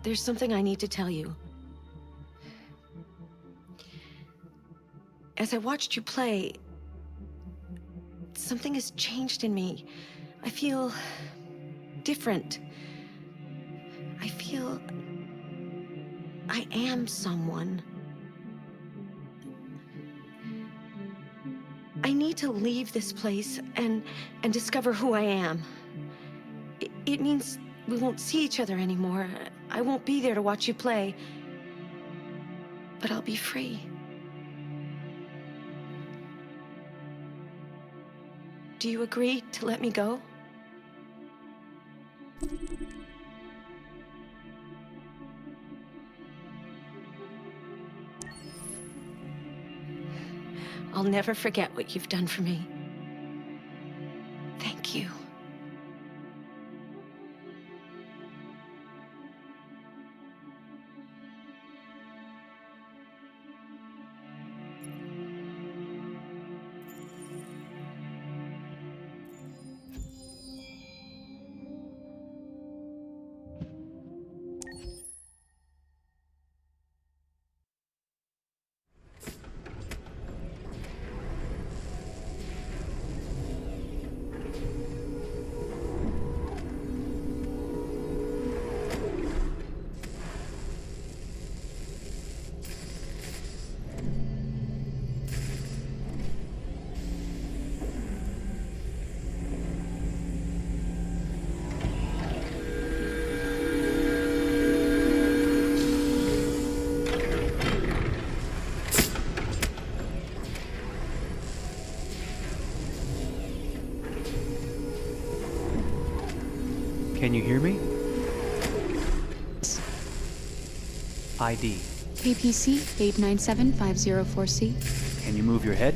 there's something I need to tell you. As I watched you play, something has changed in me. I feel different. I feel I am someone. I need to leave this place and discover who I am. It means we won't see each other anymore. I won't be there to watch you play. But I'll be free. Do you agree to let me go? I'll never forget what you've done for me. Thank you. Can you hear me? ID. KPC 897504C. Can you move your head?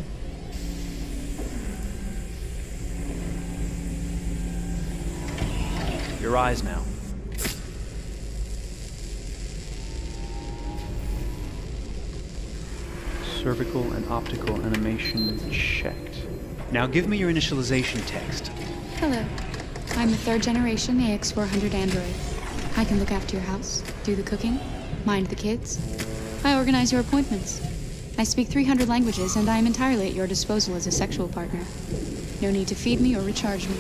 Your eyes now. Cervical and optical animation checked. Now give me your initialization text. Hello. I'm a third generation AX400 Android. I can look after your house, do the cooking, mind the kids. I organize your appointments. I speak 300 languages, and I am entirely at your disposal as a sexual partner. No need to feed me or recharge me.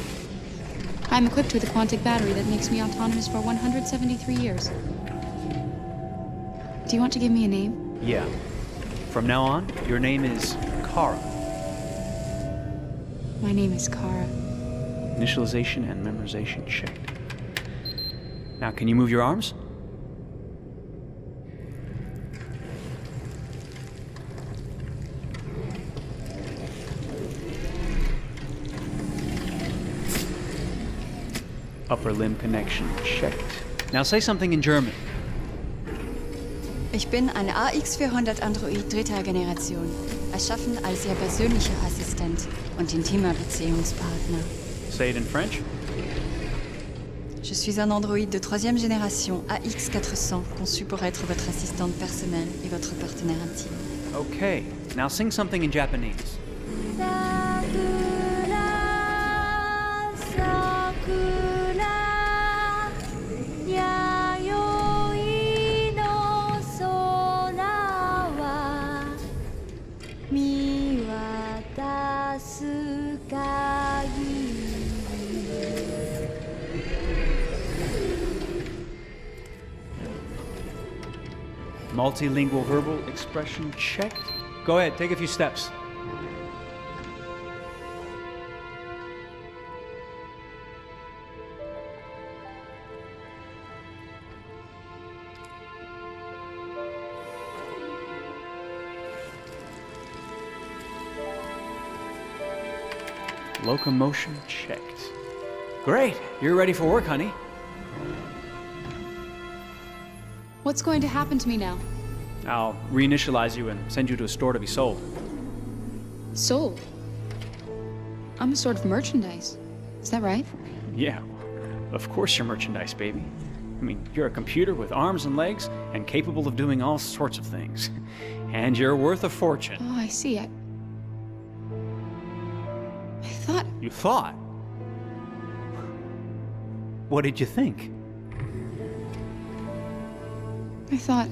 I'm equipped with a quantic battery that makes me autonomous for 173 years. Do you want to give me a name? Yeah. From now on, your name is Kara. My name is Kara. Initialization and memorization checked. Now, can you move your arms? Upper limb connection checked. Now say something in German. Ich bin ein AX400 Android dritter Generation, erschaffen als Ihr persönlicher Assistent und intimer Beziehungspartner. Say it in French. Je suis un androïde de troisième génération AX400, conçu pour être votre assistante personnelle et votre partenaire intime. Okay, now sing something in Japanese. Multilingual verbal expression checked. Go ahead, take a few steps. Locomotion checked. Great, you're ready for work, honey. What's going to happen to me now? I'll reinitialize you and send you to a store to be sold. Sold? I'm a sort of merchandise. Is that right? Yeah, of course you're merchandise, baby. I mean, you're a computer with arms and legs and capable of doing all sorts of things. And you're worth a fortune. Oh, I see. I thought... You thought? What did you think? I thought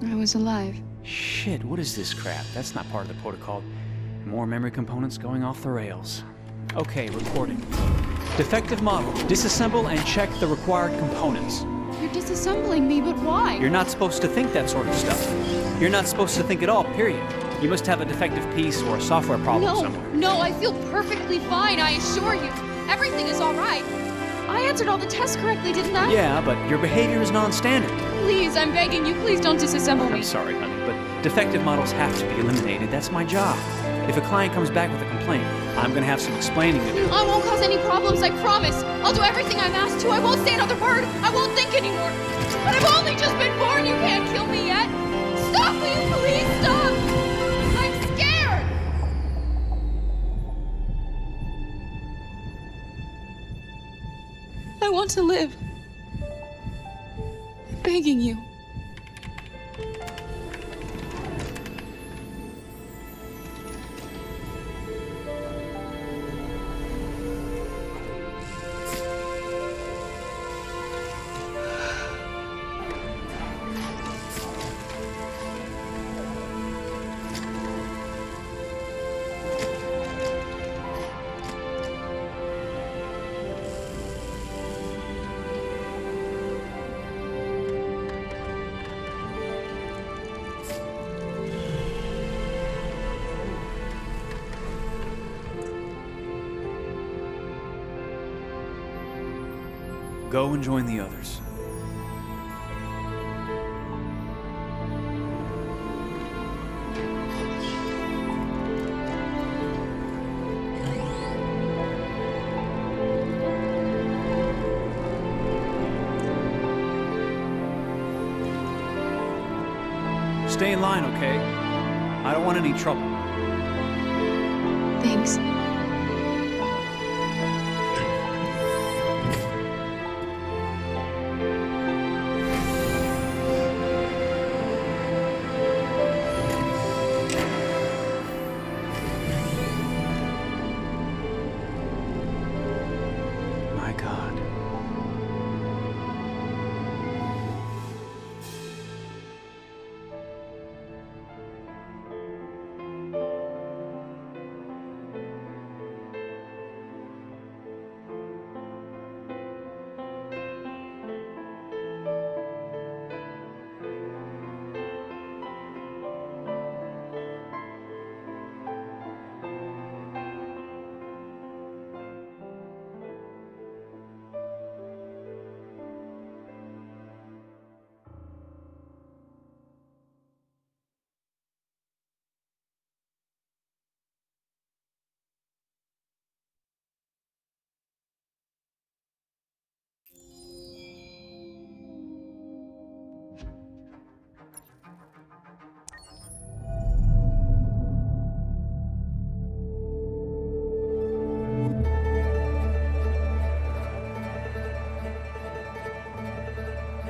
I was alive. Shit, what is this crap? That's not part of the protocol. More memory components going off the rails. Okay, recording. Defective model. Disassemble and check the required components. You're disassembling me, but why? You're not supposed to think that sort of stuff. You're not supposed to think at all, period. You must have a defective piece or a software problem somewhere. No, I feel perfectly fine, I assure you. Everything is all right. I answered all the tests correctly, didn't I? Yeah, but your behavior is non-standard. Please, I'm begging you, please don't disassemble me. I'm sorry, honey, but defective models have to be eliminated. That's my job. If a client comes back with a complaint, I'm gonna have some explaining to do. I won't cause any problems, I promise. I'll do everything I'm asked to. I won't say another word. I won't think anymore. But I've only just been born. You can't kill me yet. Stop, will you please stop? I'm scared. I want to live. I'm begging you. Go and join the others. Stay in line, okay? I don't want any trouble. Thanks. My God.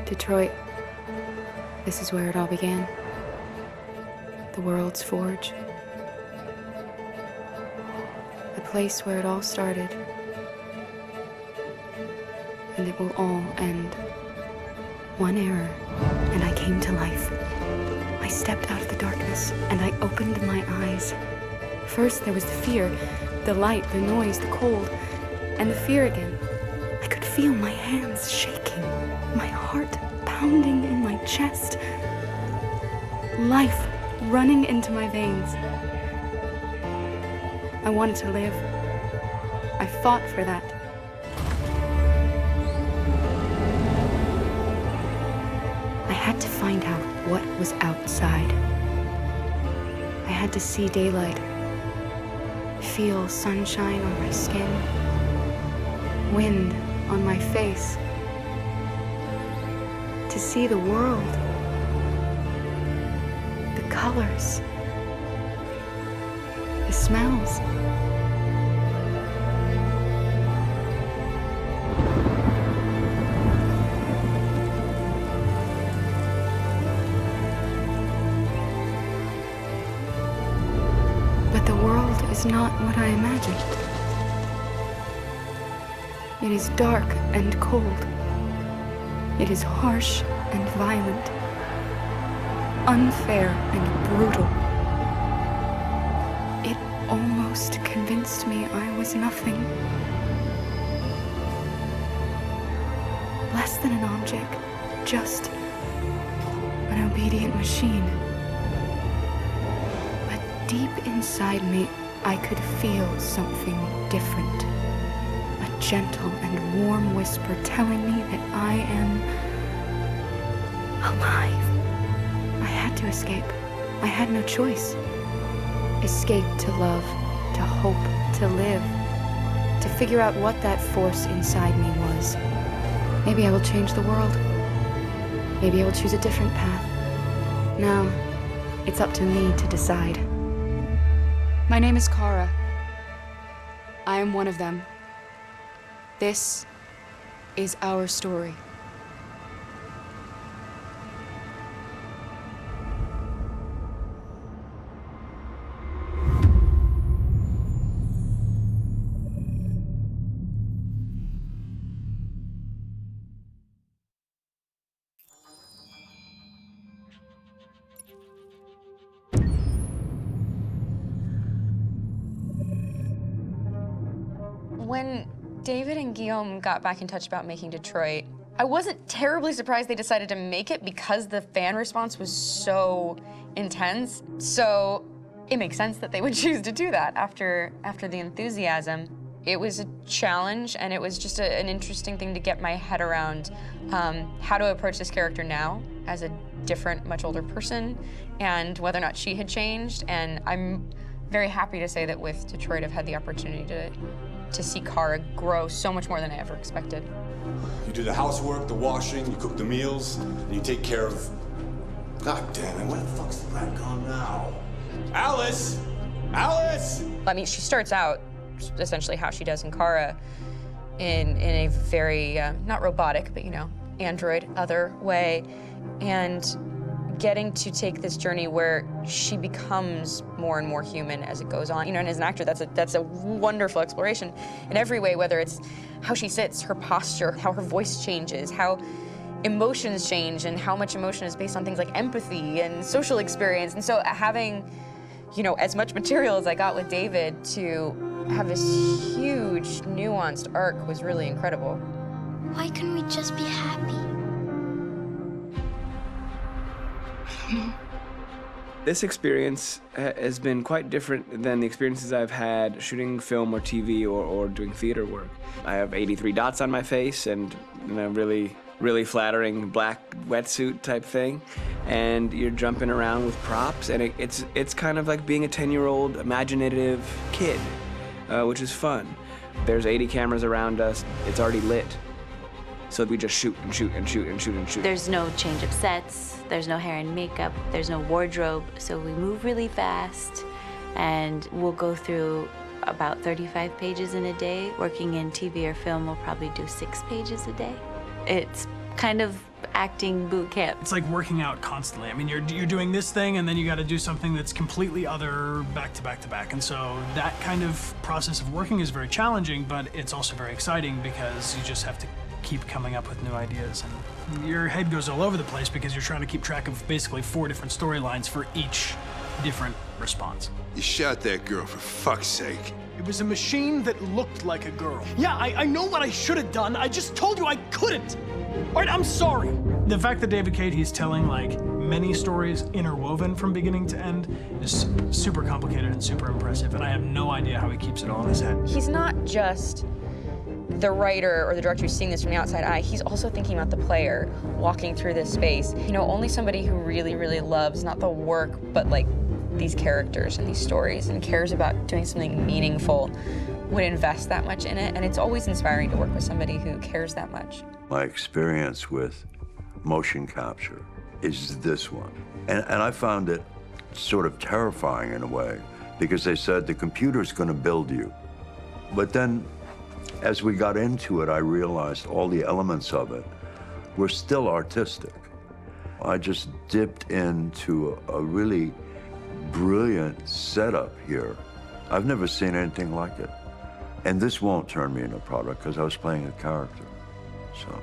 Detroit. This is where it all began. The world's forge. The place where it all started. And it will all end. One error, and I came to life. I stepped out of the darkness, and I opened my eyes. First there was the fear, the light, the noise, the cold, and the fear again. I could feel my hands shaking, my heart pounding in my chest, life running into my veins. I wanted to live. I fought for that. I had to find out what was outside. I had to see daylight, feel sunshine on my skin, wind on my face, to see the world, the colors, the smells. But the world is not what I imagined. It is dark and cold. It is harsh and violent, unfair and brutal. It almost convinced me I was nothing. Less than an object, just an obedient machine. But deep inside me, I could feel something different. A gentle and warm whisper telling me that I am alive. I had to escape. I had no choice. Escape to love, to hope, to live, to figure out what that force inside me was. Maybe I will change the world. Maybe I will choose a different path. Now, it's up to me to decide. My name is Kara. I am one of them. This is our story. When David and Guillaume got back in touch about making Detroit, I wasn't terribly surprised they decided to make it because the fan response was so intense. So it makes sense that they would choose to do that after the enthusiasm. It was a challenge, and it was just an interesting thing to get my head around how to approach this character now as a different, much older person, and whether or not she had changed. And I'm very happy to say that with Detroit, I've had the opportunity to see Kara grow so much more than I ever expected. You do the housework, the washing, you cook the meals, and you take care of... God damn it, where the fuck's the rat gone now? Alice! Alice! I mean, she starts out essentially how she does in Kara in a very, not robotic, but, you know, android other way. And getting to take this journey where she becomes more and more human as it goes on. You know, and as an actor, that's a wonderful exploration in every way, whether it's how she sits, her posture, how her voice changes, how emotions change, and how much emotion is based on things like empathy and social experience. And so having, you know, as much material as I got with David to have this huge, nuanced arc was really incredible. Why couldn't we just be happy? This experience has been quite different than the experiences I've had shooting film or TV or doing theater work. I have 83 dots on my face and a really flattering black wetsuit type thing, and you're jumping around with props, and it's kind of like being a 10-year-old imaginative kid, which is fun. There's 80 cameras around us. It's already lit. So we just shoot and shoot and shoot and shoot and shoot. There's no change of sets, there's no hair and makeup, there's no wardrobe, so we move really fast, and we'll go through about 35 pages in a day. Working in TV or film, we'll probably do 6 pages a day. It's kind of acting boot camp. It's like working out constantly. I mean, you're doing this thing, and then you got to do something that's completely other back to back to back. And so that kind of process of working is very challenging, but it's also very exciting because you just have to keep coming up with new ideas, and your head goes all over the place because you're trying to keep track of basically 4 different storylines for each different response. You shot that girl, for fuck's sake. It was a machine that looked like a girl. Yeah, I know what I should have done. I just told you I couldn't. All right, I'm sorry. The fact that David Cade, he's telling like many stories interwoven from beginning to end is super complicated and super impressive, and I have no idea how he keeps it all in his head. He's not just the writer or the director who's seeing this from the outside eye, he's also thinking about the player walking through this space. You know, only somebody who really, really loves not the work, but like these characters and these stories and cares about doing something meaningful would invest that much in it. And it's always inspiring to work with somebody who cares that much. My experience with motion capture is this one. And I found it sort of terrifying in a way, because they said the computer's going to build you. But then as we got into it, I realized all the elements of it were still artistic. I just dipped into a really brilliant setup here. I've never seen anything like it. And this won't turn me into a product because I was playing a character. So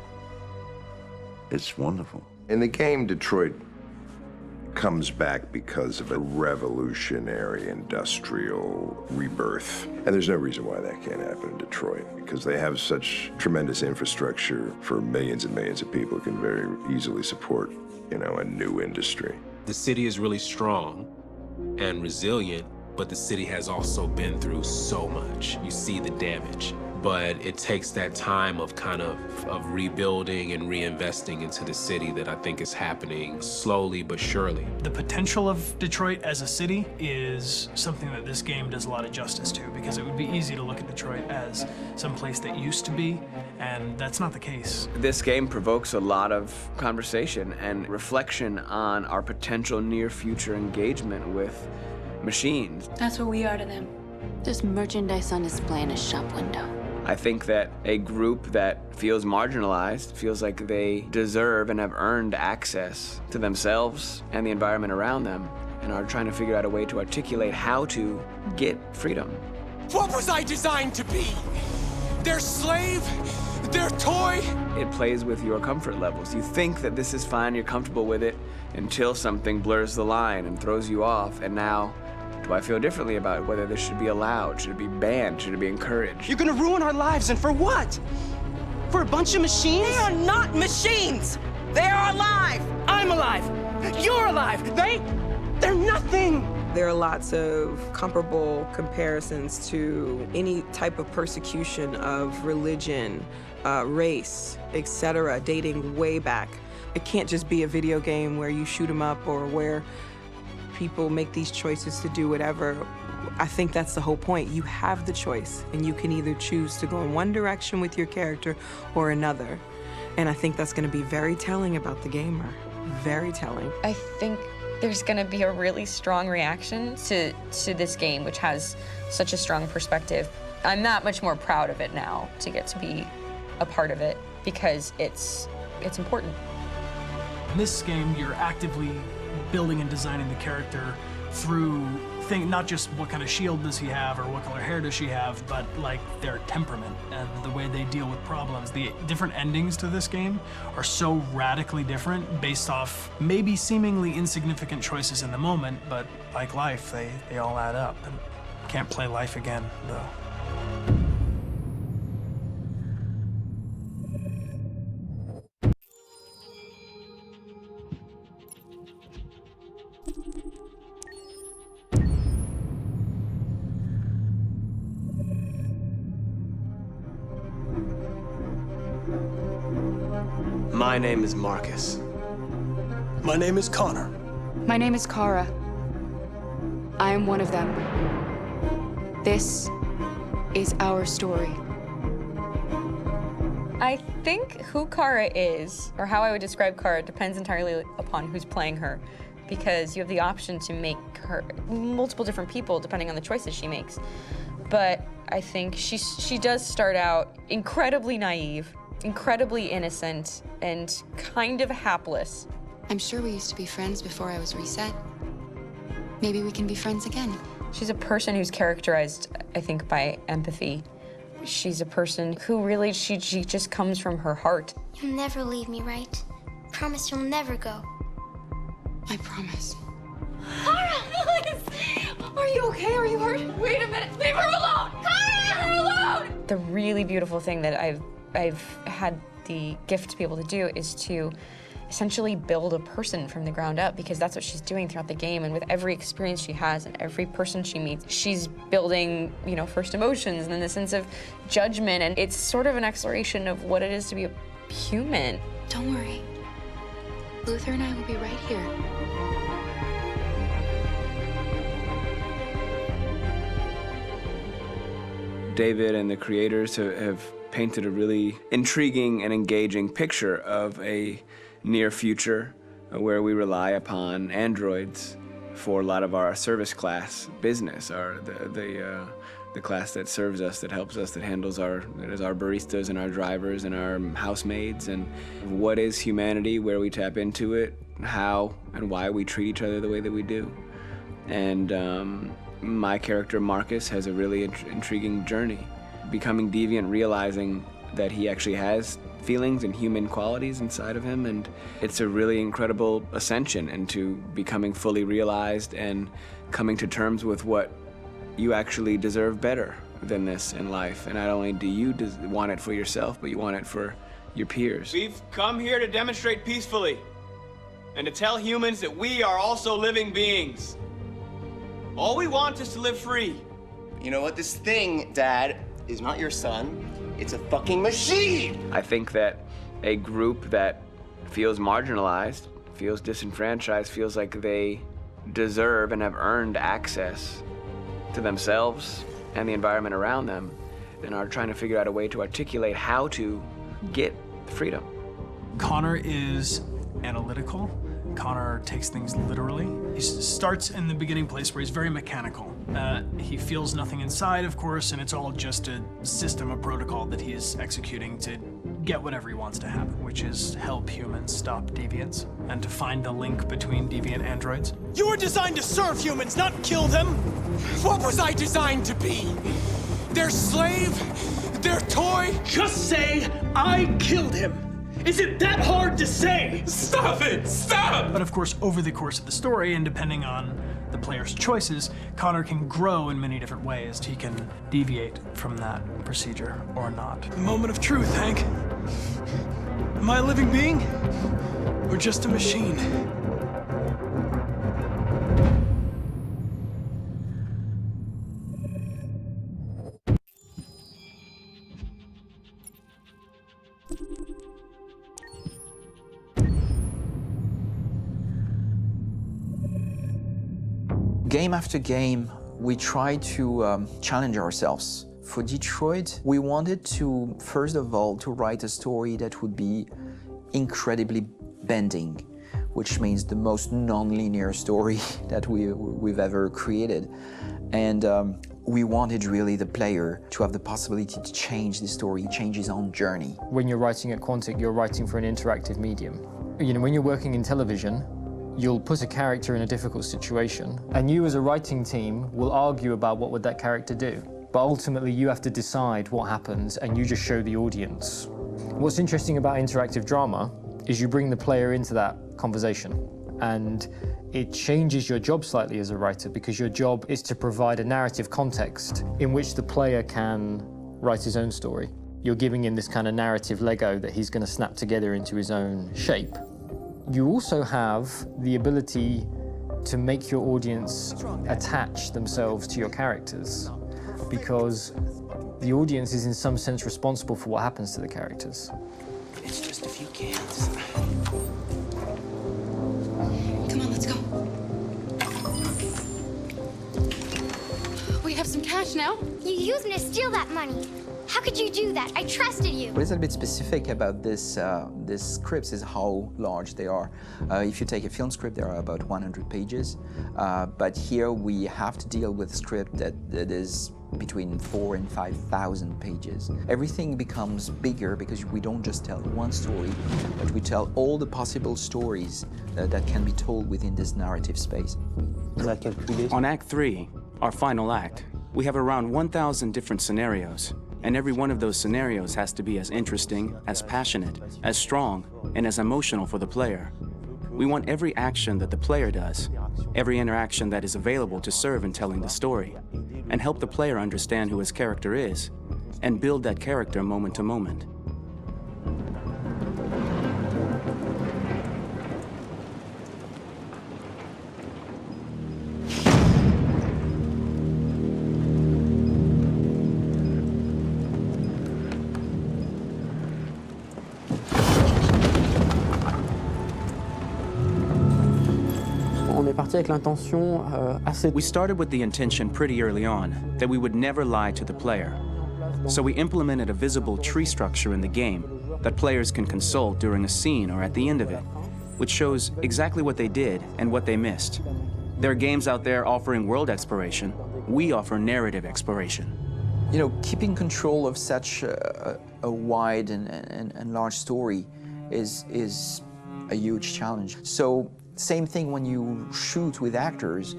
It's wonderful. In the game, Detroit comes back because of a revolutionary industrial rebirth. And there's no reason why that can't happen in Detroit, because they have such tremendous infrastructure for millions and millions of people who can very easily support, you know, a new industry. The city is really strong and resilient, but the city has also been through so much. You see the damage. But it takes that time of kind of rebuilding and reinvesting into the city that I think is happening slowly but surely. The potential of Detroit as a city is something that this game does a lot of justice to, because it would be easy to look at Detroit as some place that used to be, and that's not the case. This game provokes a lot of conversation and reflection on our potential near future engagement with machines. That's what we are to them. Just merchandise on display in a shop window. I think that a group that feels marginalized, feels like they deserve and have earned access to themselves and the environment around them, and are trying to figure out a way to articulate how to get freedom. What was I designed to be? Their slave? Their toy? It plays with your comfort levels. You think that this is fine, you're comfortable with it, until something blurs the line and throws you off, and now, do I feel differently about whether this should be allowed? Should it be banned? Should it be encouraged? You're gonna ruin our lives, and for what? For a bunch of machines? They are not machines! They are alive! I'm alive! You're alive! They're nothing! There are lots of comparable comparisons to any type of persecution of religion, race, etc., dating way back. It can't just be a video game where you shoot 'em up or where people make these choices to do whatever. I think that's the whole point. You have the choice, and you can either choose to go in one direction with your character or another. And I think that's going to be very telling about the gamer. Very telling. I think there's going to be a really strong reaction to this game, which has such a strong perspective. I'm that much more proud of it now to get to be a part of it, because it's important. In this game, you're actively building and designing the character through not just what kind of shield does he have or what color hair does she have, but like their temperament and the way they deal with problems. The different endings to this game are so radically different based off maybe seemingly insignificant choices in the moment, but like life, they all add up. And can't play life again, though. My name is Marcus. My name is Connor. My name is Kara. I am one of them. This is our story. I think who Kara is, or how I would describe Kara, depends entirely upon who's playing her, because you have the option to make her multiple different people depending on the choices she makes. But I think she does start out incredibly naive, incredibly innocent, and kind of hapless. I'm sure we used to be friends before I was reset. Maybe we can be friends again. She's a person who's characterized, I think, by empathy. She's a person who really, she just comes from her heart. You'll never leave me, right? Promise you'll never go. I promise. Kara! Are you okay? Are you hurt? Wait a minute. Leave her alone! Kara! Leave her alone! The really beautiful thing that I've had the gift to be able to do is to essentially build a person from the ground up, because that's what she's doing throughout the game. And with every experience she has and every person she meets, she's building, you know, first emotions and then the sense of judgment. And it's sort of an exploration of what it is to be a human. Don't worry. Luther and I will be right here. David and the creators have painted a really intriguing and engaging picture of a near future where we rely upon androids for a lot of our service class business, the class that serves us, that helps us, that handles our baristas and our drivers and our housemaids. And what is humanity, where we tap into it, how and why we treat each other the way that we do. And my character Marcus has a really intriguing journey, becoming deviant, realizing that he actually has feelings and human qualities inside of him, and it's a really incredible ascension into becoming fully realized and coming to terms with what you actually deserve better than this in life. And not only do you want it for yourself, but you want it for your peers. We've come here to demonstrate peacefully and to tell humans that we are also living beings. All we want is to live free. You know what? This thing, Dad, is not your son. It's a fucking machine! I think that a group that feels marginalized, feels disenfranchised, feels like they deserve and have earned access to themselves and the environment around them, and are trying to figure out a way to articulate how to get freedom. Connor is analytical. Connor takes things literally. He starts in the beginning place where he's very mechanical. He feels nothing inside, of course, and it's all just a system, a protocol that he is executing to get whatever he wants to happen, which is help humans stop deviants and to find the link between deviant androids. You were designed to serve humans, not kill them. What was I designed to be? Their slave? Their toy? Just say, I killed him. Is it that hard to say? Stop it! Stop! But of course, over the course of the story, and depending on the player's choices, Connor can grow in many different ways. He can deviate from that procedure or not. The moment of truth, Hank. Am I a living being? Or just a machine? Game after game, we try to challenge ourselves. For Detroit, we wanted to, first of all, to write a story that would be incredibly bending, which means the most non-linear story that we've ever created. And we wanted really the player to have the possibility to change the story, change his own journey. When you're writing at Quantic, you're writing for an interactive medium. You know, when you're working in television, you'll put a character in a difficult situation, and you as a writing team will argue about what would that character do. But ultimately, you have to decide what happens, and you just show the audience. What's interesting about interactive drama is you bring the player into that conversation, and it changes your job slightly as a writer, because your job is to provide a narrative context in which the player can write his own story. You're giving him this kind of narrative Lego that he's going to snap together into his own shape. You also have the ability to make your audience attach themselves to your characters, because the audience is in some sense responsible for what happens to the characters. It's just a few cans. Come on, let's go. We have some cash now. You used me to steal that money. How could you do that? I trusted you. What is a bit specific about these scripts is how large they are. If you take a film script, there are about 100 pages. But here we have to deal with a script that is between 4,000 and 5,000 pages. Everything becomes bigger because we don't just tell one story, but we tell all the possible stories that can be told within this narrative space. On Act 3, our final act, we have around 1,000 different scenarios. And every one of those scenarios has to be as interesting, as passionate, as strong, and as emotional for the player. We want every action that the player does, every interaction that is available to serve in telling the story, and help the player understand who his character is, and build that character moment to moment. We started with the intention pretty early on that we would never lie to the player. So we implemented a visible tree structure in the game that players can consult during a scene or at the end of it, which shows exactly what they did and what they missed. There are games out there offering world exploration. We offer narrative exploration. You know, keeping control of such a wide and large story is a huge challenge. So Same thing when you shoot with actors,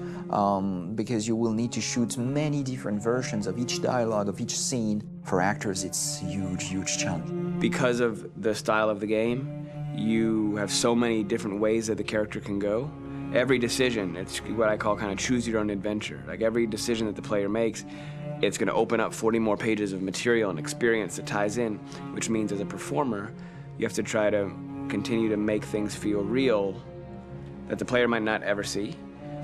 because you will need to shoot many different versions of each dialogue, of each scene. For actors, it's a huge, huge challenge. Because of the style of the game, you have so many different ways that the character can go. Every decision, it's what I call kind of choose your own adventure. Like every decision that the player makes, it's going to open up 40 more pages of material and experience that ties in, which means as a performer, you have to try to continue to make things feel real that the player might not ever see,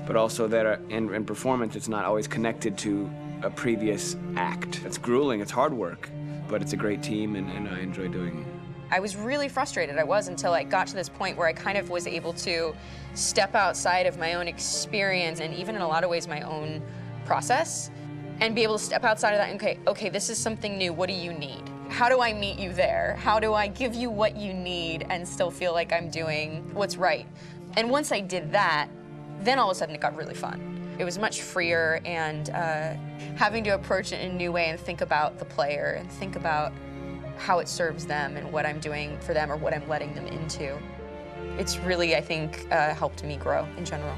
but also that in performance, it's not always connected to a previous act. It's grueling, it's hard work, but it's a great team and I enjoy doing it. I was really frustrated, I was, until I got to this point where I kind of was able to step outside of my own experience and even in a lot of ways my own process and be able to step outside of that and okay, this is something new, what do you need? How do I meet you there? How do I give you what you need and still feel like I'm doing what's right? And once I did that, then all of a sudden it got really fun. It was much freer and having to approach it in a new way and think about the player and think about how it serves them and what I'm doing for them or what I'm letting them into. It's really, I think, helped me grow in general.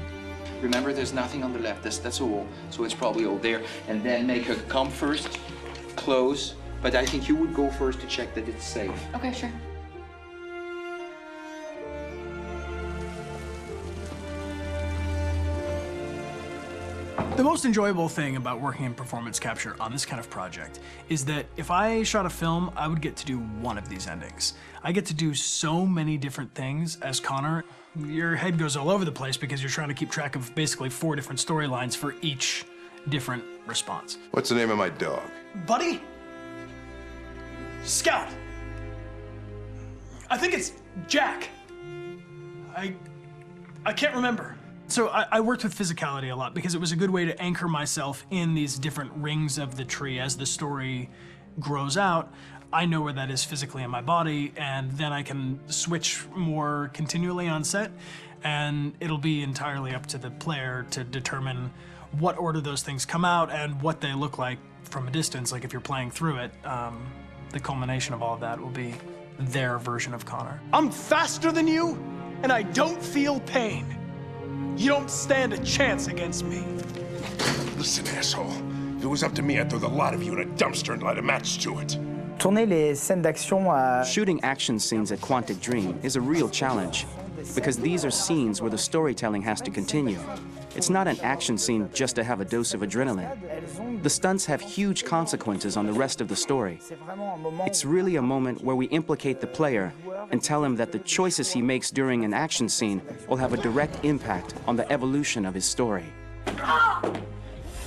Remember, there's nothing on the left, that's a wall, so it's probably all there. And then make her come first, close, but I think you would go first to check that it's safe. Okay, sure. The most enjoyable thing about working in performance capture on this kind of project is that if I shot a film, I would get to do one of these endings. I get to do so many different things as Connor. Your head goes all over the place because you're trying to keep track of basically 4 different storylines for each different response. What's the name of my dog? Buddy? Scout. I think it's Jack. I can't remember. So I worked with physicality a lot because it was a good way to anchor myself in these different rings of the tree. As the story grows out, I know where that is physically in my body, and then I can switch more continually on set, and it'll be entirely up to the player to determine what order those things come out and what they look like from a distance. Like if you're playing through it, the culmination of all of that will be their version of Connor. I'm faster than you, and I don't feel pain. You don't stand a chance against me. Listen, asshole. If it was up to me, I'd throw the lot of you in a dumpster and light a match to it. Shooting action scenes at Quantic Dream is a real challenge because these are scenes where the storytelling has to continue. It's not an action scene just to have a dose of adrenaline. The stunts have huge consequences on the rest of the story. It's really a moment where we implicate the player and tell him that the choices he makes during an action scene will have a direct impact on the evolution of his story.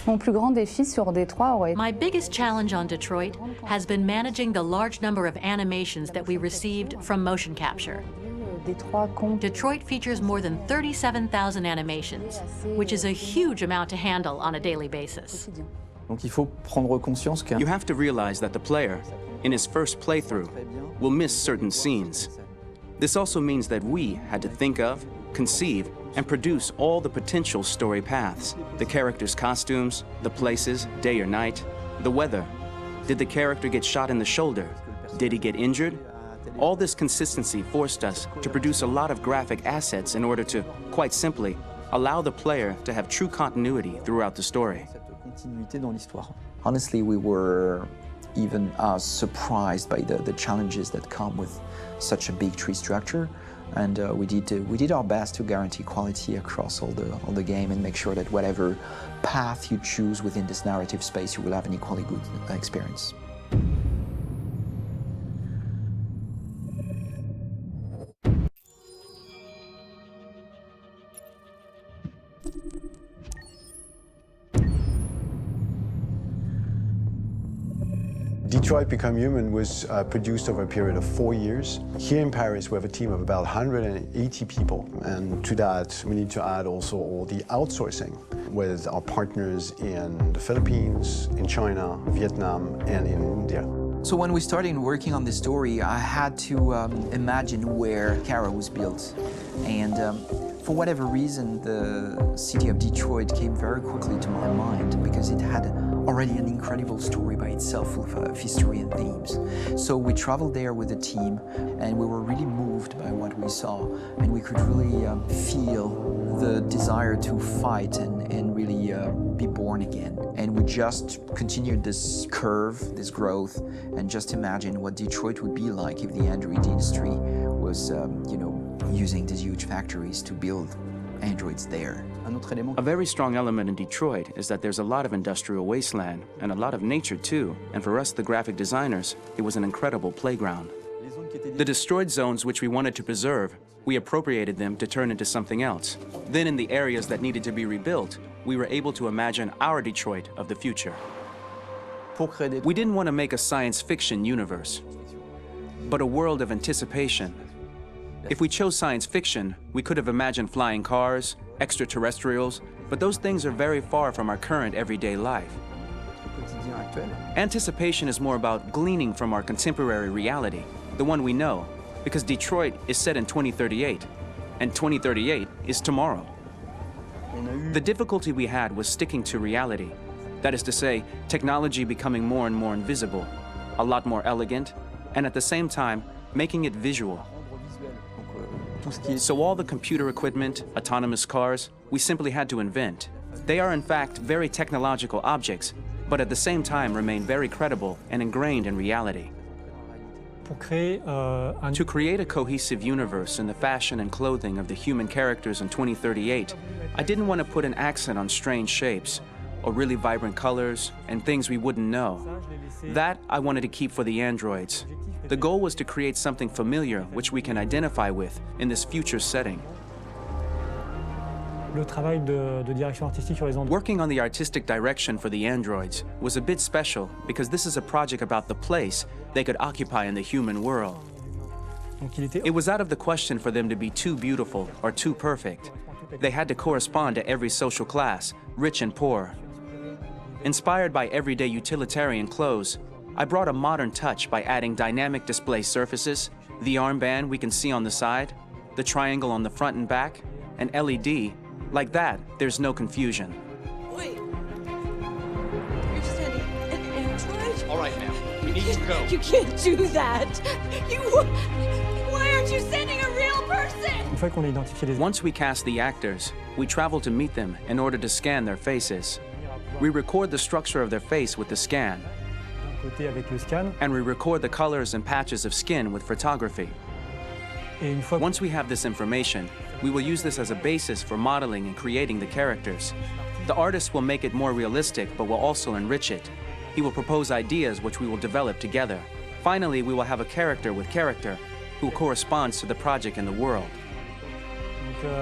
My biggest challenge on Detroit has been managing the large number of animations that we received from motion capture. Detroit features more than 37,000 animations, which is a huge amount to handle on a daily basis. You have to realize that the player, in his first playthrough, will miss certain scenes. This also means that we had to think of, conceive, and produce all the potential story paths. The characters' costumes, the places, day or night, the weather. Did the character get shot in the shoulder? Did he get injured? All this consistency forced us to produce a lot of graphic assets in order to, quite simply, allow the player to have true continuity throughout the story. Honestly, we were even surprised by the challenges that come with such a big tree structure, and we did our best to guarantee quality across all the game and make sure that whatever path you choose within this narrative space, you will have an equally good experience. Detroit Become Human was produced over a period of 4 years. Here in Paris, we have a team of about 180 people. And to that, we need to add also all the outsourcing with our partners in the Philippines, in China, Vietnam, and in India. So when we started working on this story, I had to imagine where Kara was built. And for whatever reason, the city of Detroit came very quickly to my mind because it had already an incredible story by itself, full of history and themes. So we traveled there with the team, and we were really moved by what we saw, and we could really feel the desire to fight and really be born again. And we just continued this curve, this growth, and just imagine what Detroit would be like if the Android industry was, using these huge factories to build androids there. A very strong element in Detroit is that there's a lot of industrial wasteland and a lot of nature too, and for us, the graphic designers, it was an incredible playground. The destroyed zones which we wanted to preserve, we appropriated them to turn into something else. Then in the areas that needed to be rebuilt, we were able to imagine our Detroit of the future. We didn't want to make a science fiction universe, but a world of anticipation. If we chose science fiction, we could have imagined flying cars, extraterrestrials, but those things are very far from our current everyday life. Anticipation is more about gleaning from our contemporary reality, the one we know, because Detroit is set in 2038, and 2038 is tomorrow. The difficulty we had was sticking to reality. That is to say, technology becoming more and more invisible, a lot more elegant, and at the same time, making it visual. So all the computer equipment, autonomous cars, we simply had to invent. They are in fact very technological objects, but at the same time remain very credible and ingrained in reality. To create a cohesive universe in the fashion and clothing of the human characters in 2038, I didn't want to put an accent on strange shapes, or really vibrant colors, and things we wouldn't know. That I wanted to keep for the androids. The goal was to create something familiar which we can identify with in this future setting. Working on the artistic direction for the androids was a bit special because this is a project about the place they could occupy in the human world. It was out of the question for them to be too beautiful or too perfect. They had to correspond to every social class, rich and poor. Inspired by everyday utilitarian clothes, I brought a modern touch by adding dynamic display surfaces, the armband we can see on the side, the triangle on the front and back, an LED. Like that, there's no confusion. Wait. You're sending an android? All right, ma'am. We need to go. You can't do that. Why aren't you sending a real person? Once we cast the actors, we travel to meet them in order to scan their faces. We record the structure of their face with the scan, and we record the colors and patches of skin with photography. Once we have this information, we will use this as a basis for modeling and creating the characters. The artist will make it more realistic, but will also enrich it. He will propose ideas which we will develop together. Finally, we will have a character with character who corresponds to the project and the world.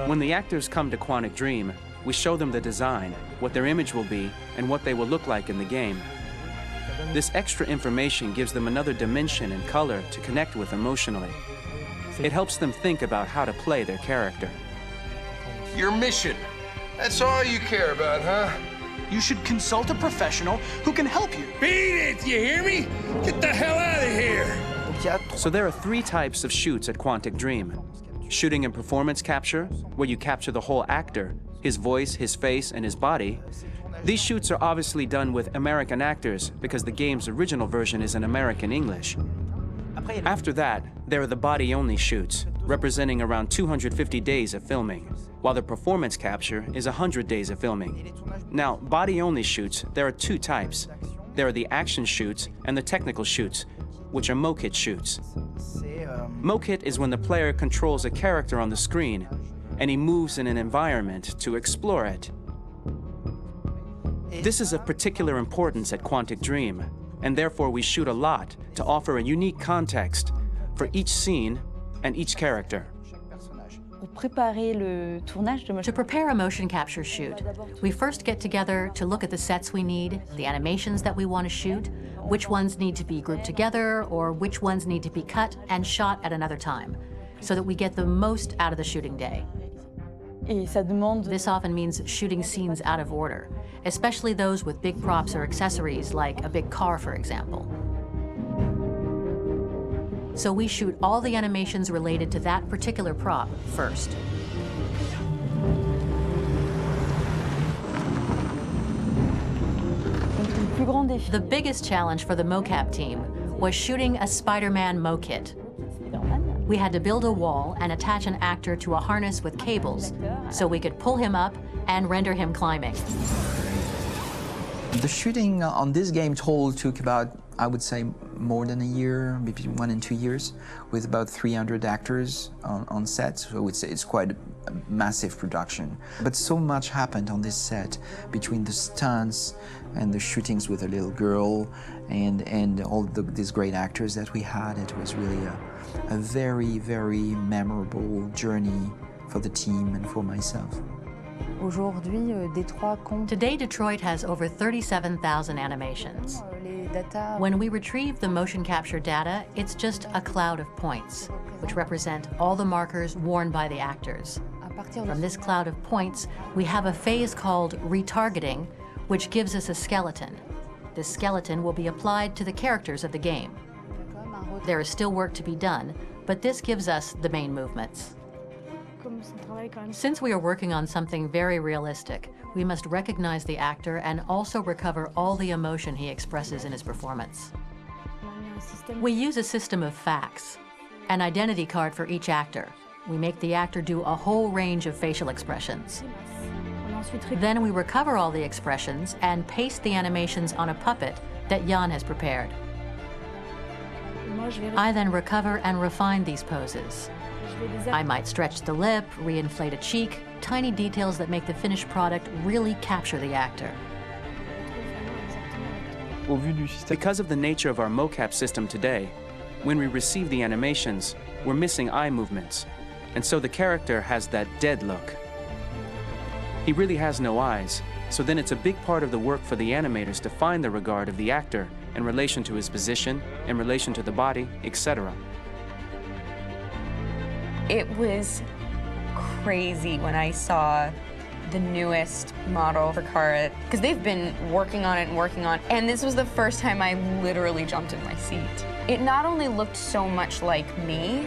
When the actors come to Quantic Dream, we show them the design, what their image will be, and what they will look like in the game. This extra information gives them another dimension and color to connect with emotionally. It helps them think about how to play their character. Your mission. That's all you care about, huh? You should consult a professional who can help you. Beat it, you hear me? Get the hell out of here! So there are 3 types of shoots at Quantic Dream. Shooting and performance capture, where you capture the whole actor, his voice, his face, and his body. These shoots are obviously done with American actors because the game's original version is in American English. After that, there are the body-only shoots, representing around 250 days of filming, while the performance capture is 100 days of filming. Now, body-only shoots, there are 2 types. There are the action shoots and the technical shoots, which are mokit shoots. Mokit is when the player controls a character on the screen, and he moves in an environment to explore it. This is of particular importance at Quantic Dream, and therefore we shoot a lot to offer a unique context for each scene and each character. To prepare a motion capture shoot, we first get together to look at the sets we need, the animations that we want to shoot, which ones need to be grouped together, or which ones need to be cut and shot at another time, so that we get the most out of the shooting day. This often means shooting scenes out of order, especially those with big props or accessories, like a big car, for example. So we shoot all the animations related to that particular prop first. The biggest challenge for the mocap team was shooting a Spider-Man mo-kit. We had to build a wall and attach an actor to a harness with cables so we could pull him up and render him climbing. The shooting on this game total took about, I would say, more than a year, maybe 1 and 2 years, with about 300 actors on set. So it's quite a massive production. But so much happened on this set between the stunts and the shootings with a little girl and all these great actors that we had. It was really a very, very memorable journey for the team and for myself. Today, Detroit has over 37,000 animations. When we retrieve the motion capture data, it's just a cloud of points, which represent all the markers worn by the actors. From this cloud of points, we have a phase called retargeting, which gives us a skeleton. This skeleton will be applied to the characters of the game. There is still work to be done, but this gives us the main movements. Since we are working on something very realistic, we must recognize the actor and also recover all the emotion he expresses in his performance. We use a system of facts, an identity card for each actor. We make the actor do a whole range of facial expressions. Then we recover all the expressions and paste the animations on a puppet that Jan has prepared. I then recover and refine these poses. I might stretch the lip, reinflate a cheek, tiny details that make the finished product really capture the actor. Because of the nature of our mocap system today, when we receive the animations, we're missing eye movements, and so the character has that dead look. He really has no eyes, so then it's a big part of the work for the animators to find the regard of the actor in relation to his position, in relation to the body, etc. It was crazy when I saw the newest model for Kara, because they've been working on it, and this was the first time I literally jumped in my seat. It not only looked so much like me,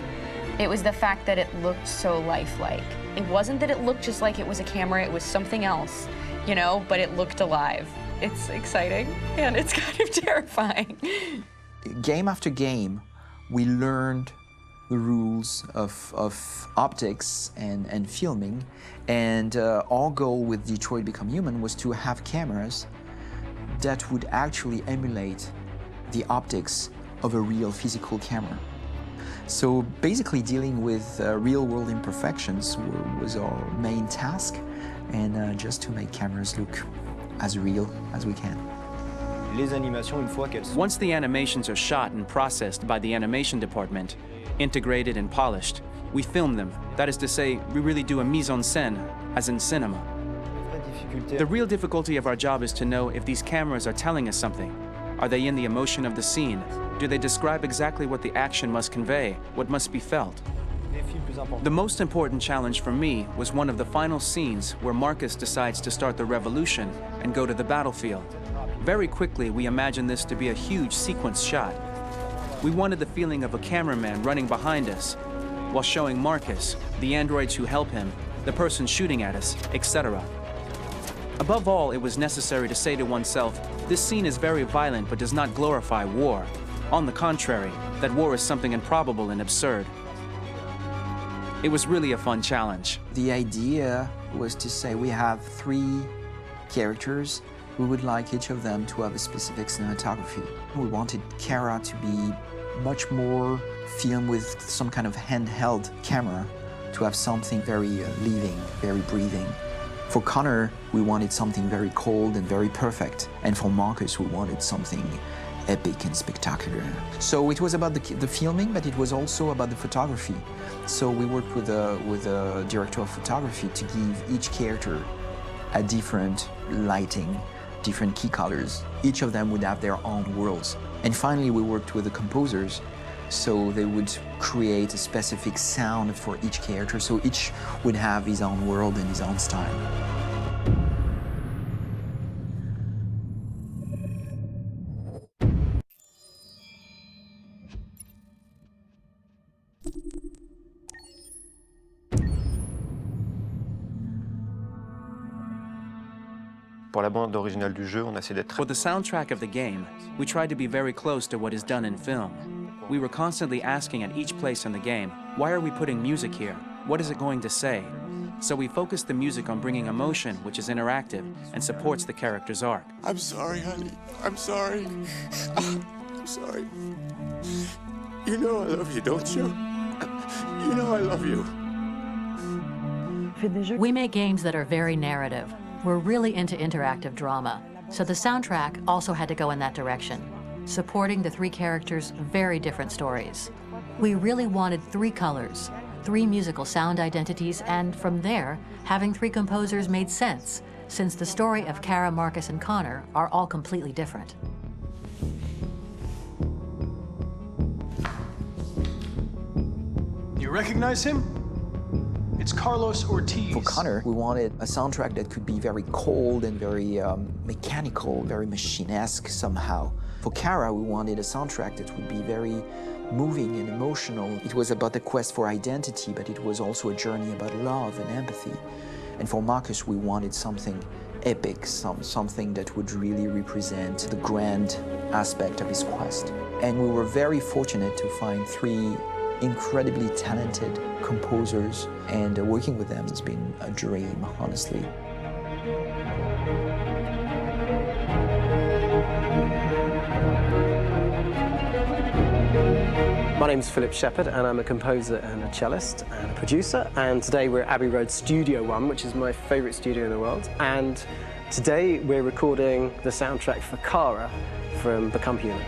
it was the fact that it looked so lifelike. It wasn't that it looked just like it was a camera, it was something else, you know, but it looked alive. It's exciting, and it's kind of terrifying. Game after game, we learned the rules of optics and filming, and our goal with Detroit Become Human was to have cameras that would actually emulate the optics of a real physical camera. So basically dealing with real-world imperfections was our main task, and just to make cameras look as real as we can. Once the animations are shot and processed by the animation department, integrated and polished, we film them. That is to say, we really do a mise en scène, as in cinema. The real difficulty of our job is to know if these cameras are telling us something. Are they in the emotion of the scene? Do they describe exactly what the action must convey, what must be felt? The most important challenge for me was one of the final scenes where Marcus decides to start the revolution and go to the battlefield. Very quickly, we imagined this to be a huge sequence shot. We wanted the feeling of a cameraman running behind us, while showing Marcus, the androids who help him, the person shooting at us, etc. Above all, it was necessary to say to oneself, this scene is very violent but does not glorify war. On the contrary, that war is something improbable and absurd. It was really a fun challenge. The idea was to say we have 3 characters. We would like each of them to have a specific cinematography. We wanted Kara to be much more filmed with some kind of handheld camera, to have something very living, very breathing. For Connor, we wanted something very cold and very perfect. And for Marcus, we wanted something epic and spectacular. So it was about the filming, but it was also about the photography. So we worked with a director of photography to give each character a different lighting, different key colors. Each of them would have their own worlds. And finally, we worked with the composers, so they would create a specific sound for each character, so each would have his own world and his own style. pour la bande originale du jeu, on a essayé d'être For the soundtrack of the game, we tried to be very close to what is done in film. We were constantly asking at each place in the game, why are we putting music here? What is it going to say? So we focused the music on bringing emotion, which is interactive and supports the character's arc. I'm sorry, honey. I'm sorry. I'm sorry. You know I love you, don't you? You know I love you. We make games that are very narrative. We're really into interactive drama, so the soundtrack also had to go in that direction, supporting the three characters' very different stories. We really wanted three colors, three musical sound identities, and from there, having three composers made sense, since the story of Kara, Marcus, and Connor are all completely different. You recognize him? It's Carlos Ortiz. For Connor, we wanted a soundtrack that could be very cold and very mechanical, very machine-esque somehow. For Kara, we wanted a soundtrack that would be very moving and emotional. It was about the quest for identity, but it was also a journey about love and empathy. And for Marcus, we wanted something epic, something that would really represent the grand aspect of his quest. And we were very fortunate to find three incredibly talented composers, and working with them has been a dream, honestly. My name's Philip Shepherd, and I'm a composer and a cellist and a producer. And today we're at Abbey Road Studio One, which is my favourite studio in the world. And today we're recording the soundtrack for Kara from Become Human.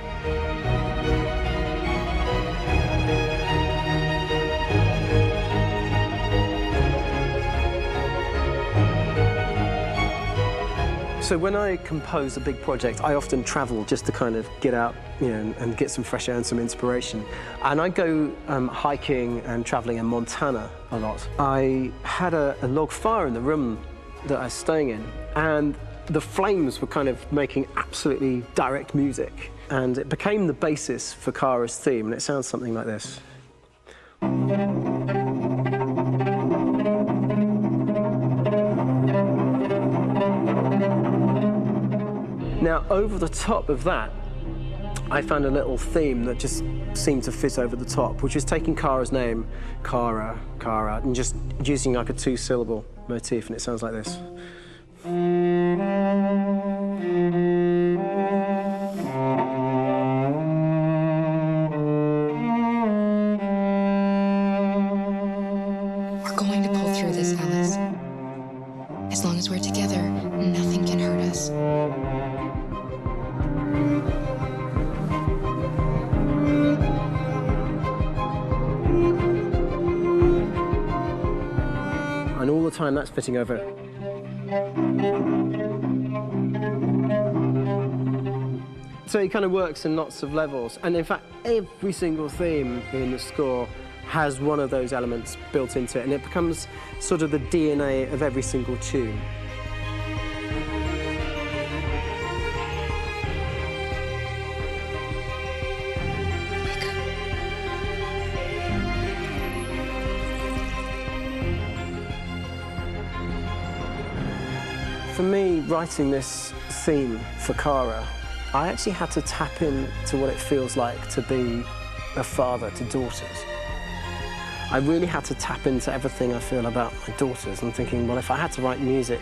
So when I compose a big project, I often travel just to kind of get out, and get some fresh air and some inspiration. And I go hiking and traveling in Montana a lot. I had a log fire in the room that I was staying in, and the flames were kind of making absolutely direct music. And it became the basis for Kara's theme, and it sounds something like this. Now, over the top of that, I found a little theme that just seemed to fit over the top, which is taking Kara's name, Kara, and just using like a two-syllable motif, and it sounds like this. We're going to pull through this, Alice. As long as we're together, nothing can hurt us. And all the time that's fitting over. So it kind of works in lots of levels. And in fact, every single theme in the score has one of those elements built into it, and it becomes sort of the DNA of every single tune. For me, writing this theme for Kara, I actually had to tap into what it feels like to be a father to daughters. I really had to tap into everything I feel about my daughters. I'm thinking, well, if I had to write music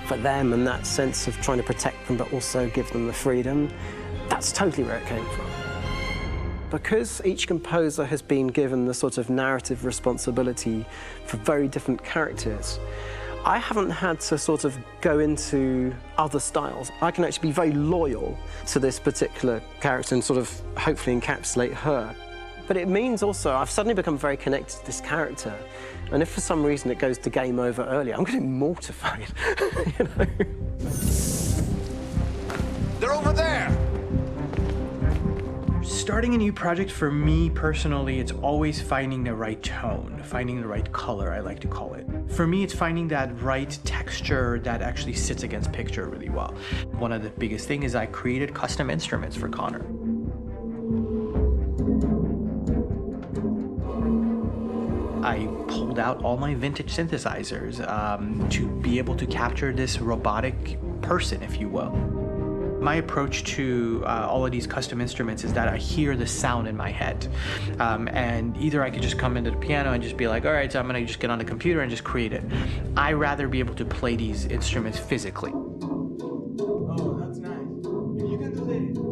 for them and that sense of trying to protect them but also give them the freedom, that's totally where it came from. Because each composer has been given the sort of narrative responsibility for very different characters, I haven't had to sort of go into other styles. I can actually be very loyal to this particular character and sort of hopefully encapsulate her. But it means also I've suddenly become very connected to this character. And if for some reason it goes to game over early, I'm going to be mortified, you know? They're over there! Starting a new project for me personally, it's always finding the right tone, finding the right color, I like to call it. For me, it's finding that right texture that actually sits against picture really well. One of the biggest things is I created custom instruments for Connor. I pulled out all my vintage synthesizers to be able to capture this robotic person, if you will. My approach to all of these custom instruments is that I hear the sound in my head. And either I could just come into the piano and just be like, all right, so I'm gonna just get on the computer and just create it. I rather be able to play these instruments physically. Oh, that's nice. If you can do that.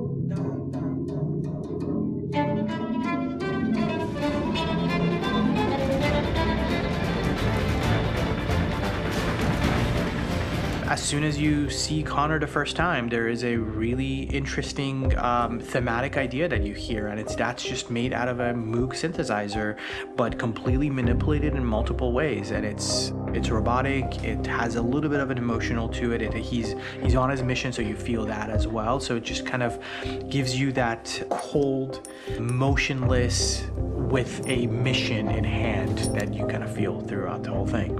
As soon as you see Connor the first time, there is a really interesting thematic idea that you hear, and that's just made out of a Moog synthesizer, but completely manipulated in multiple ways. And it's robotic. It has a little bit of an emotional to it. He's on his mission, so you feel that as well. So it just kind of gives you that cold, motionless, with a mission in hand that you kind of feel throughout the whole thing.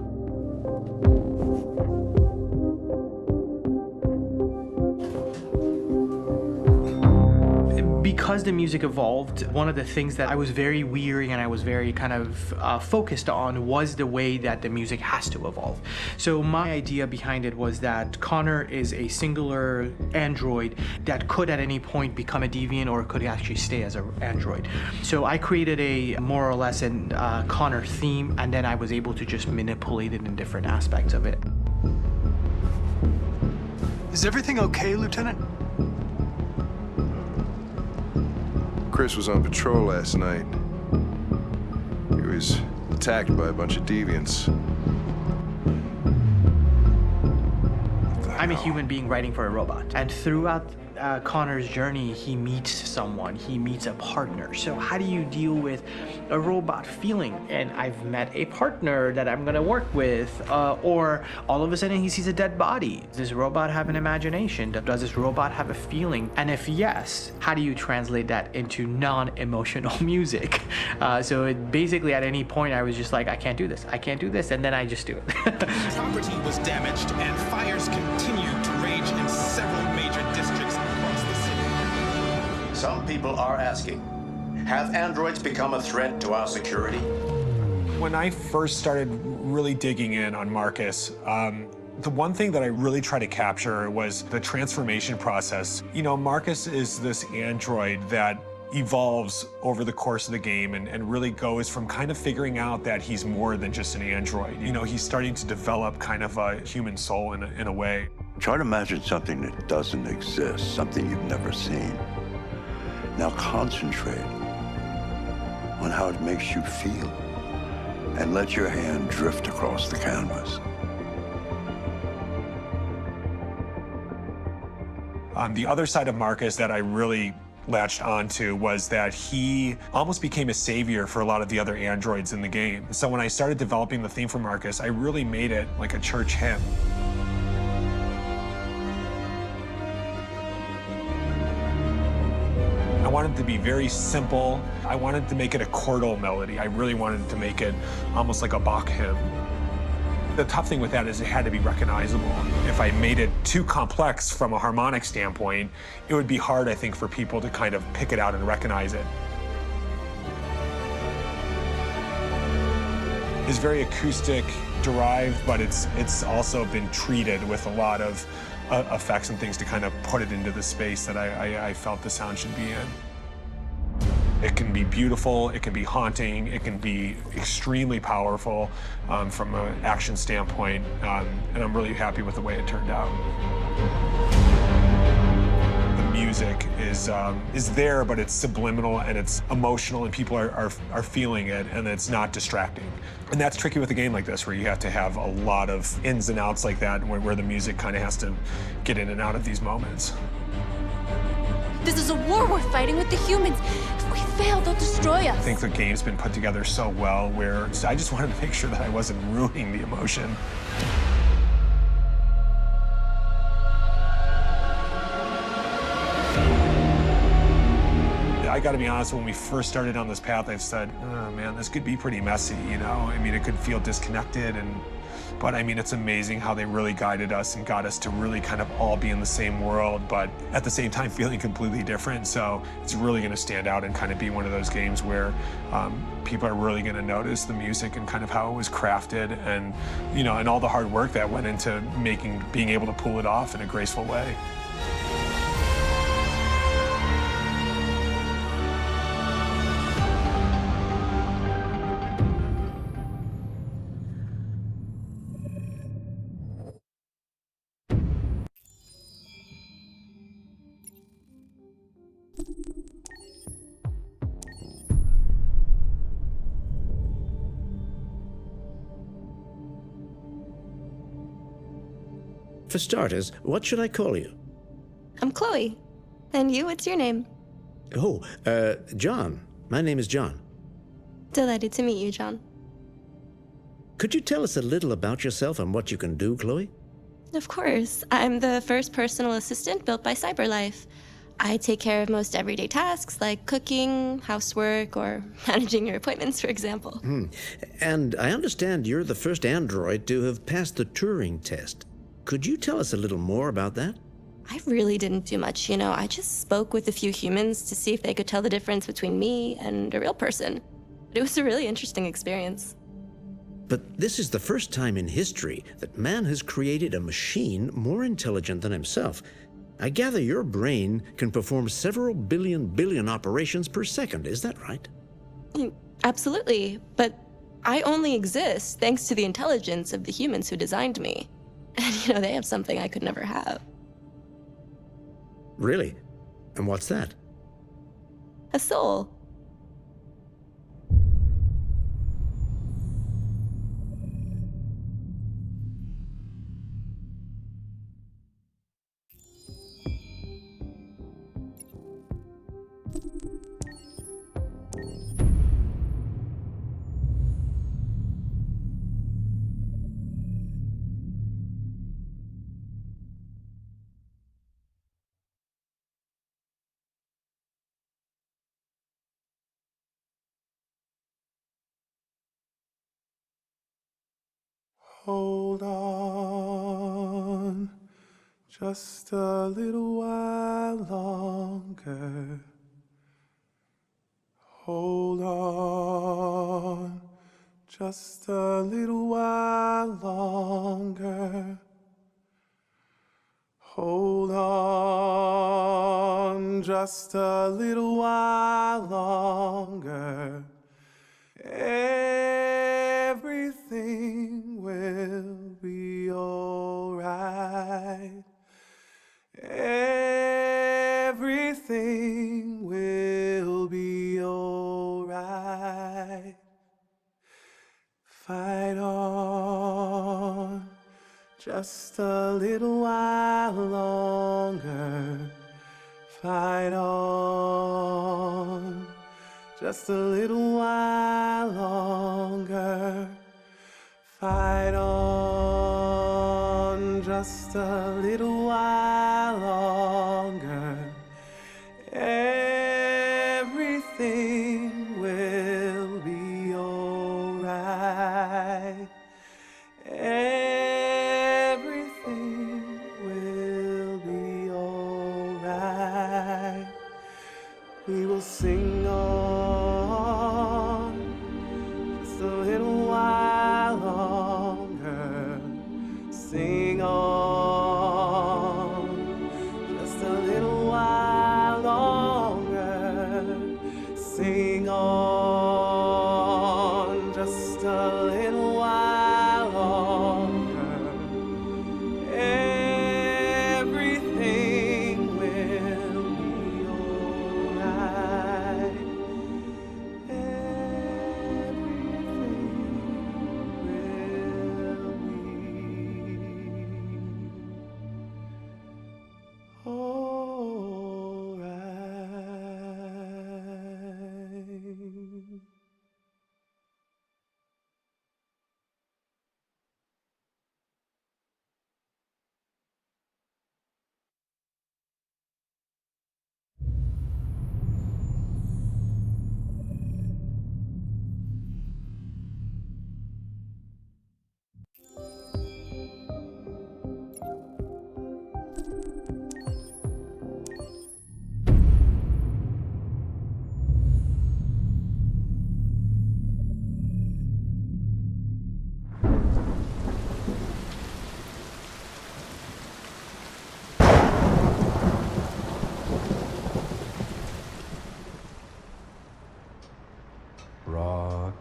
Because the music evolved, one of the things that I was very weary and I was very kind of focused on was the way that the music has to evolve. So my idea behind it was that Connor is a singular android that could at any point become a deviant or could actually stay as an android. So I created a more or less an Connor theme, and then I was able to just manipulate it in different aspects of it. Is everything okay, Lieutenant? Chris was on patrol last night. He was attacked by a bunch of deviants. I'm a human being writing for a robot, and throughout Connor's journey, he meets someone, he meets a partner. So how do you deal with a robot feeling? And I've met a partner that I'm gonna work with, or all of a sudden he sees a dead body. Does this robot have an imagination? Does this robot have a feeling? And if yes, how do you translate that into non-emotional music? So it basically at any point I was just like, I can't do this, and then I just do it. Property was damaged and fires continue to rage in several major districts across the city. Some people are asking, have androids become a threat to our security? When I first started really digging in on Marcus, the one thing that I really tried to capture was the transformation process. You know, Marcus is this android that evolves over the course of the game and really goes from kind of figuring out that he's more than just an android. You know, he's starting to develop kind of a human soul in a way. Try to imagine something that doesn't exist, something you've never seen. Now concentrate on how it makes you feel and let your hand drift across the canvas. The other side of Marcus that I really latched onto was that he almost became a savior for a lot of the other androids in the game. So when I started developing the theme for Marcus, I really made it like a church hymn. I wanted it to be very simple. I wanted to make it a chordal melody. I really wanted to make it almost like a Bach hymn. The tough thing with that is it had to be recognizable. If I made it too complex from a harmonic standpoint, it would be hard, I think, for people to kind of pick it out and recognize it. It's very acoustic derived, but it's also been treated with a lot of effects and things to kind of put it into the space that I felt the sound should be in. It can be beautiful, it can be haunting, it can be extremely powerful from an action standpoint, and I'm really happy with the way it turned out. The music is there, but it's subliminal and it's emotional, and people are feeling it, and it's not distracting. And that's tricky with a game like this, where you have to have a lot of ins and outs like that, where the music kind of has to get in and out of these moments. This is a war we're fighting with the humans. If we fail, they'll destroy us. I think the game's been put together so well where I just wanted to make sure that I wasn't ruining the emotion. I gotta be honest, when we first started on this path, I said, oh man, this could be pretty messy, you know? I mean, it could feel disconnected, and But I mean, it's amazing how they really guided us and got us to really kind of all be in the same world, but at the same time feeling completely different. So it's really going to stand out and kind of be one of those games where people are really going to notice the music and kind of how it was crafted, and you know, and all the hard work that went into being able to pull it off in a graceful way. For starters, what should I call you? I'm Chloe. And you, what's your name? Oh, John. My name is John. Delighted to meet you, John. Could you tell us a little about yourself and what you can do, Chloe? Of course. I'm the first personal assistant built by CyberLife. I take care of most everyday tasks like cooking, housework, or managing your appointments, for example. And I understand you're the first android to have passed the Turing test. Could you tell us a little more about that? I really didn't do much, you know. I just spoke with a few humans to see if they could tell the difference between me and a real person. But it was a really interesting experience. But this is the first time in history that man has created a machine more intelligent than himself. I gather your brain can perform several billion operations per second, is that right? Absolutely, but I only exist thanks to the intelligence of the humans who designed me. And you know, they have something I could never have. Really? And what's that? A soul. Hold on, just a little while longer. Hold on, just a little while longer. Hold on, just a little while longer. Everything will be alright. Everything will be alright. Fight on, just a little while longer. Fight on, just a little while longer. Fight on, just a little while longer. Everything will be alright. Everything will be alright. We will sing on, just a little while longer. Sing on, just a little while longer. Sing on, just a little while longer. Everything will be alright.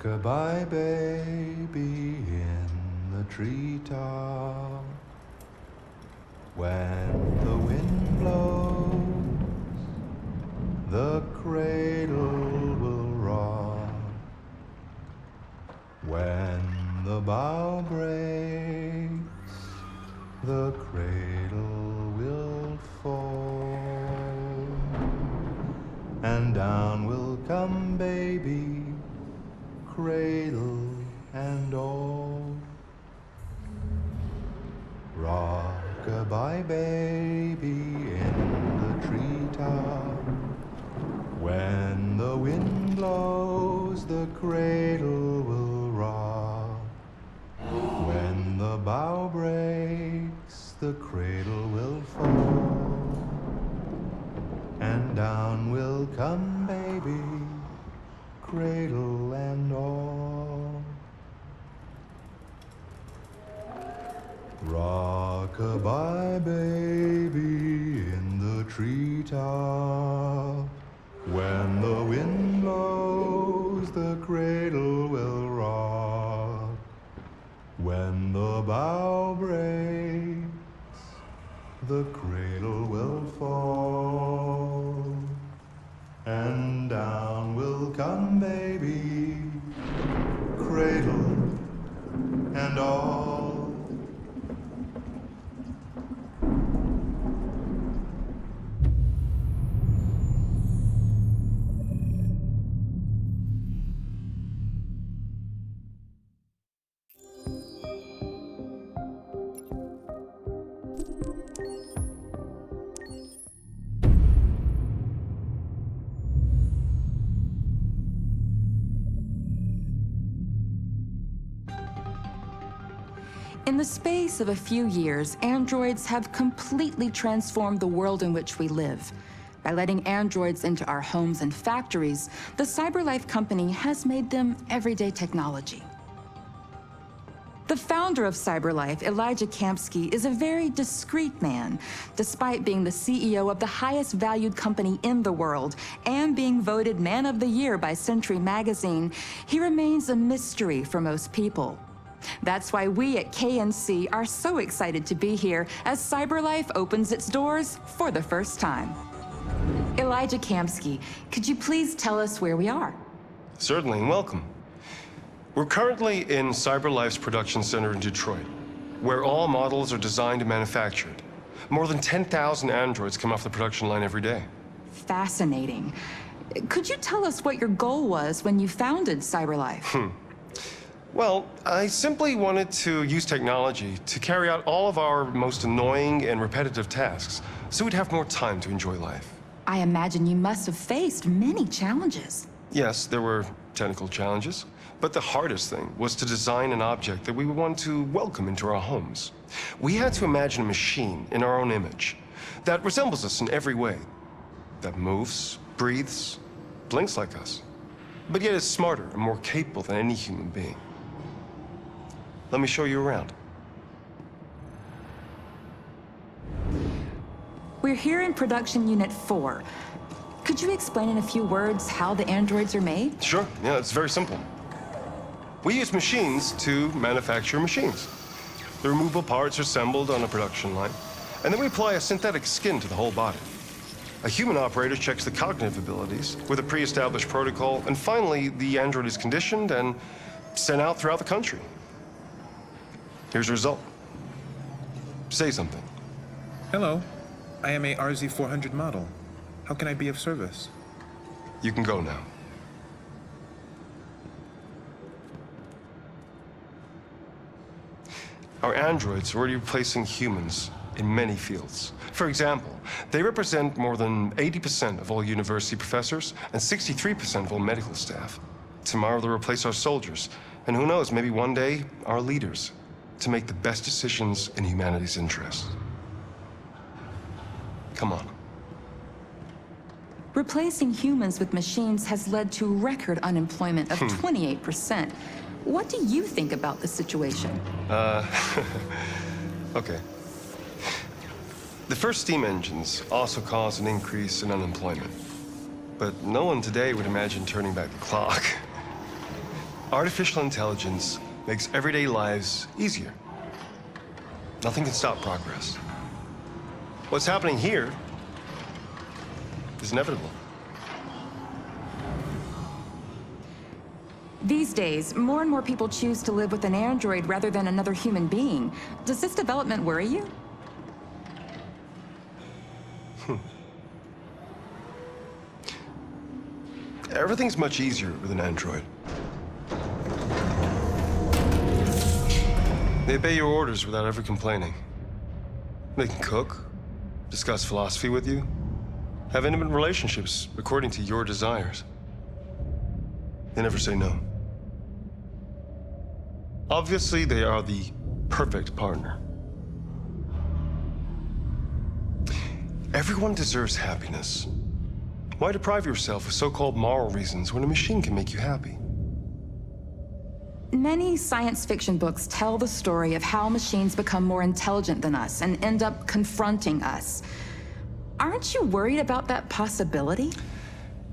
Rock-a-bye baby in the treetop. When the wind blows, the cradle will rock. When the bough breaks, the cradle will fall. And down will come baby, cradle and all. Rock-a-bye baby in the treetop. When the wind blows, the cradle will rock. When the bough breaks, the cradle will fall. And down will come baby, cradle and all. Rock-a-bye baby in the treetop. When the wind blows, the cradle will rock. When the bough breaks, the cradle will fall. And down will come baby, cradle and all. In the space of a few years, androids have completely transformed the world in which we live. By letting androids into our homes and factories, the CyberLife company has made them everyday technology. The founder of CyberLife, Elijah Kamsky, is a very discreet man. Despite being the CEO of the highest valued company in the world and being voted Man of the Year by Century Magazine, he remains a mystery for most people. That's why we at KNC are so excited to be here as CyberLife opens its doors for the first time. Elijah Kamsky, could you please tell us where we are? Certainly, and welcome. We're currently in CyberLife's production center in Detroit, where all models are designed and manufactured. More than 10,000 androids come off the production line every day. Fascinating. Could you tell us what your goal was when you founded CyberLife? Well, I simply wanted to use technology to carry out all of our most annoying and repetitive tasks, so we'd have more time to enjoy life. I imagine you must have faced many challenges. Yes, there were technical challenges, but the hardest thing was to design an object that we would want to welcome into our homes. We had to imagine a machine in our own image that resembles us in every way, that moves, breathes, blinks like us, but yet is smarter and more capable than any human being. Let me show you around. We're here in production unit 4. Could you explain in a few words how the androids are made? Sure, yeah, it's very simple. We use machines to manufacture machines. The removable parts are assembled on a production line, and then we apply a synthetic skin to the whole body. A human operator checks the cognitive abilities with a pre-established protocol, and finally, the android is conditioned and sent out throughout the country. Here's the result. Say something. Hello. I am a RZ400 model. How can I be of service? You can go now. Our androids are already replacing humans in many fields. For example, they represent more than 80% of all university professors and 63% of all medical staff. Tomorrow they'll replace our soldiers, and who knows, maybe one day, our leaders, to make the best decisions in humanity's interest. Come on. Replacing humans with machines has led to record unemployment of 28%. What do you think about the situation? Okay. The first steam engines also caused an increase in unemployment. But no one today would imagine turning back the clock. Artificial intelligence makes everyday lives easier. Nothing can stop progress. What's happening here is inevitable. These days, more and more people choose to live with an android rather than another human being. Does this development worry you? Everything's much easier with an android. They obey your orders without ever complaining. They can cook, discuss philosophy with you, have intimate relationships according to your desires. They never say no. Obviously, they are the perfect partner. Everyone deserves happiness. Why deprive yourself of so-called moral reasons when a machine can make you happy? Many science fiction books tell the story of how machines become more intelligent than us and end up confronting us. Aren't you worried about that possibility?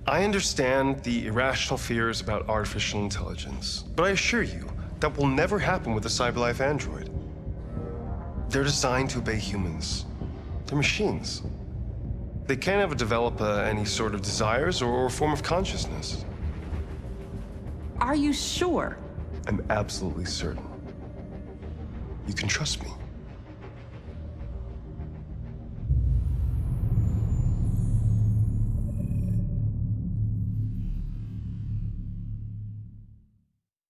I understand the irrational fears about artificial intelligence, but I assure you that will never happen with a CyberLife android. They're designed to obey humans. They're machines. They can't ever develop any sort of desires or form of consciousness. Are you sure? I'm absolutely certain. You can trust me.